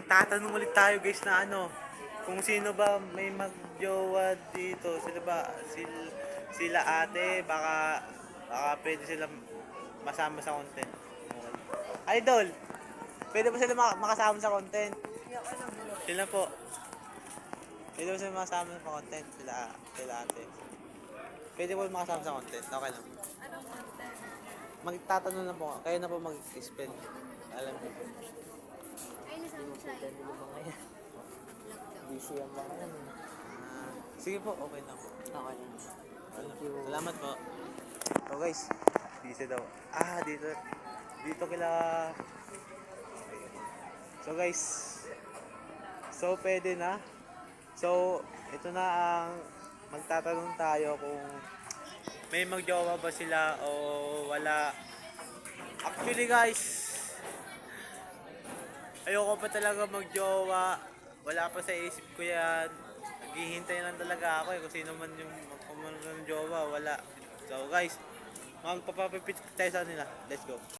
magtatanong ulit tayo guys na ano, kung sino ba may magjowa dito. Sila ba? Sila ate, baka pwede sila masama sa content. Okay. Idol, pwede ba sila makasama sa content? Sila po. Pwede ba sila makasama sa content? Sila ate. Pwede po makasama sa content. Okay lang. Anong content? Magtatanong lang po. Kayo na po mag-spell. Alam ko po. Ay, nasama siya. Busy ang mga yan. Sige po, okay na po. Okay lang. Thank you. Salamat po. So guys, busy daw. Dito. Dito kila... So guys, so pwede na. So, ito na ang magtatanong tayo kung may magjowa ba sila o wala. Actually guys, ayoko pa talaga magjowa. Wala pa sa isip ko yan. Naghihintay lang talaga ako kung sino man yung magjowa, wala. So guys, magpapapipit tayo sa nila. Let's go.